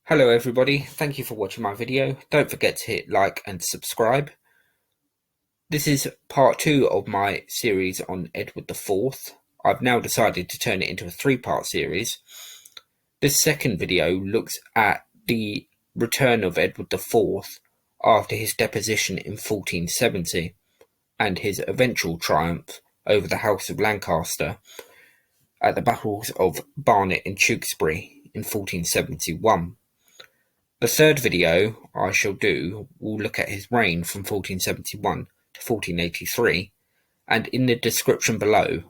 Hello everybody, thank you for watching my video. Don't forget to hit like and subscribe. This is part 2 of my series on Edward IV. I've now decided to turn it into a 3-part series. This second video looks at the return of Edward IV after his deposition in 1470 and his eventual triumph over the House of Lancaster at the battles of Barnet and Tewkesbury in 1471. The third video I shall do will look at his reign from 1471 to 1483, and in the description below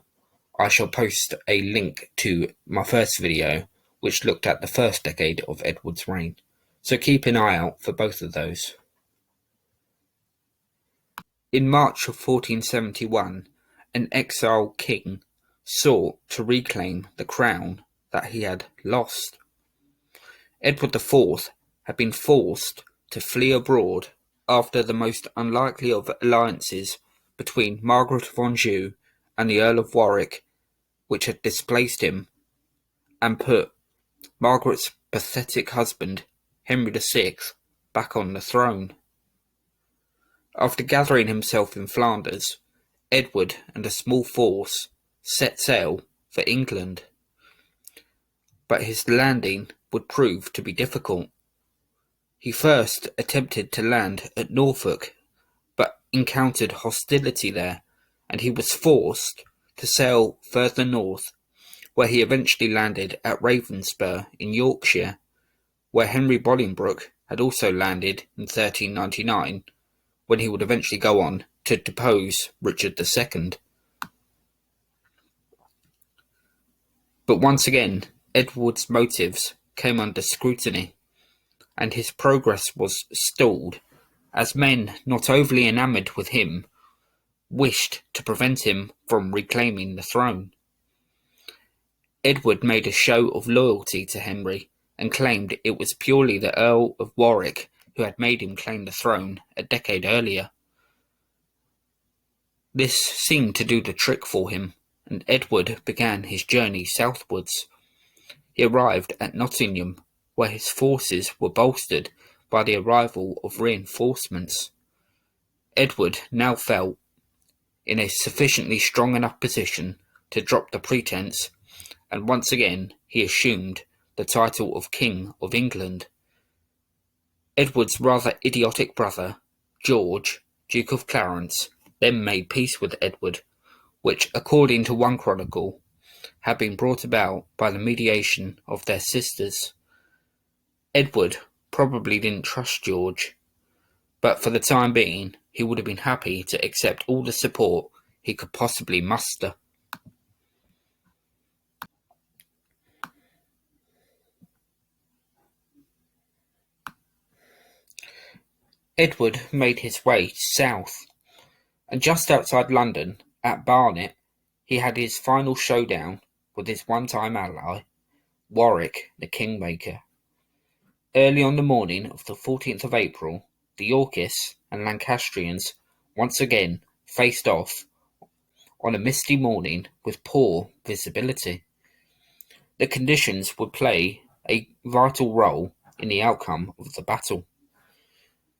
I shall post a link to my first video which looked at the first decade of Edward's reign, so keep an eye out for both of those. In March of 1471, an exiled king sought to reclaim the crown that he had lost. Edward IV had been forced to flee abroad after the most unlikely of alliances between Margaret of Anjou and the Earl of Warwick, which had displaced him and put Margaret's pathetic husband, Henry VI, back on the throne. After gathering himself in Flanders, Edward and a small force set sail for England. But his landing would prove to be difficult. He first attempted to land at Norfolk, but encountered hostility there, and he was forced to sail further north, where he eventually landed at Ravenspur in Yorkshire, where Henry Bolingbroke had also landed in 1399, when he would eventually go on to depose Richard II. But once again, Edward's motives came under scrutiny, and his progress was stalled, as men not overly enamoured with him wished to prevent him from reclaiming the throne. Edward made a show of loyalty to Henry and claimed it was purely the Earl of Warwick who had made him claim the throne a decade earlier. This seemed to do the trick for him, and Edward began his journey southwards. He arrived at Nottingham, where his forces were bolstered by the arrival of reinforcements. Edward now felt in a sufficiently strong enough position to drop the pretence, and once again he assumed the title of King of England. Edward's rather idiotic brother, George, Duke of Clarence, then made peace with Edward, which, according to one chronicle, had been brought about by the mediation of their sisters. Edward probably didn't trust George, but for the time being he would have been happy to accept all the support he could possibly muster. Edward made his way south, and just outside London, at Barnet, he had his final showdown with his one-time ally, Warwick the Kingmaker. Early on the morning of the 14th of April, the Yorkists and Lancastrians once again faced off on a misty morning with poor visibility. The conditions would play a vital role in the outcome of the battle.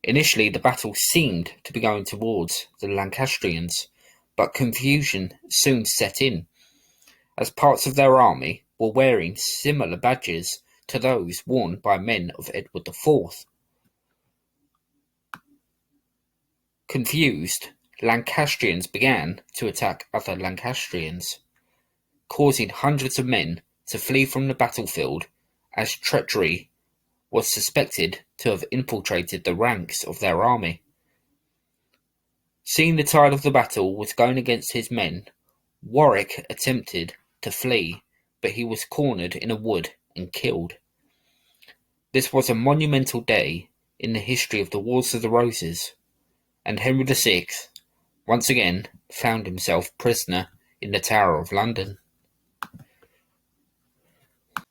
Initially, the battle seemed to be going towards the Lancastrians, but confusion soon set in, as parts of their army were wearing similar badges to those worn by men of Edward IV. Confused, Lancastrians began to attack other Lancastrians, causing hundreds of men to flee from the battlefield, as treachery was suspected to have infiltrated the ranks of their army. Seeing the tide of the battle was going against his men, Warwick attempted to flee, but he was cornered in a wood and killed. This was a monumental day in the history of the Wars of the Roses, and Henry VI once again found himself prisoner in the Tower of London.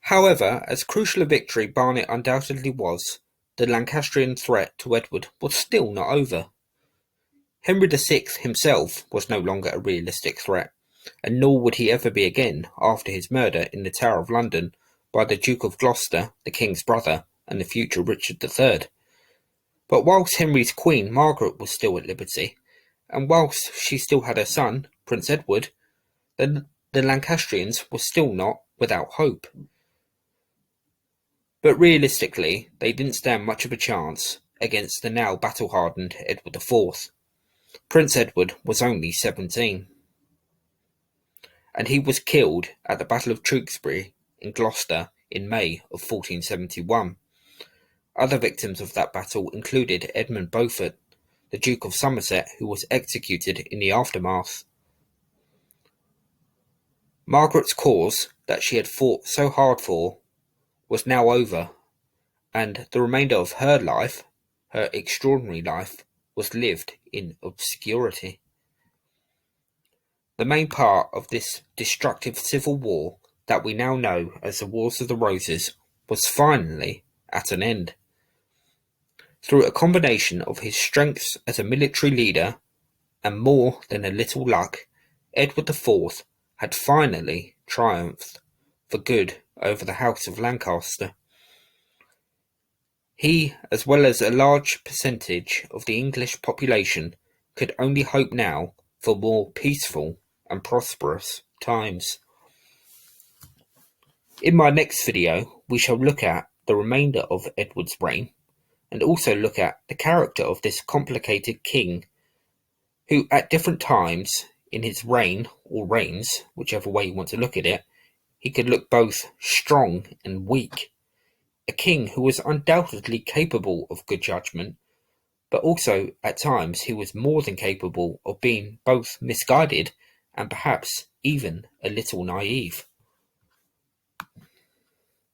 However, as crucial a victory Barnet undoubtedly was, the Lancastrian threat to Edward was still not over. Henry VI himself was no longer a realistic threat, and nor would he ever be again after his murder in the Tower of London by the Duke of Gloucester, the king's brother, and the future Richard III. But whilst Henry's queen Margaret was still at liberty, and whilst she still had her son, Prince Edward, the Lancastrians were still not without hope. But realistically, they didn't stand much of a chance against the now battle-hardened Edward IV. Prince Edward was only 17, and he was killed at the Battle of Tewkesbury in Gloucester in May of 1471. Other victims of that battle included Edmund Beaufort, the Duke of Somerset, who was executed in the aftermath. Margaret's cause that she had fought so hard for was now over, and the remainder of her life, her extraordinary life, was lived in obscurity. The main part of this destructive civil war that we now know as the Wars of the Roses was finally at an end. Through a combination of his strengths as a military leader and more than a little luck, Edward IV had finally triumphed for good over the House of Lancaster. He, as well as a large percentage of the English population, could only hope now for more peaceful and prosperous times. In my next video, we shall look at the remainder of Edward's reign, and also look at the character of this complicated king, who at different times in his reign, or reigns, whichever way you want to look at it, he could look both strong and weak. A king who was undoubtedly capable of good judgment, but also at times he was more than capable of being both misguided and perhaps even a little naive.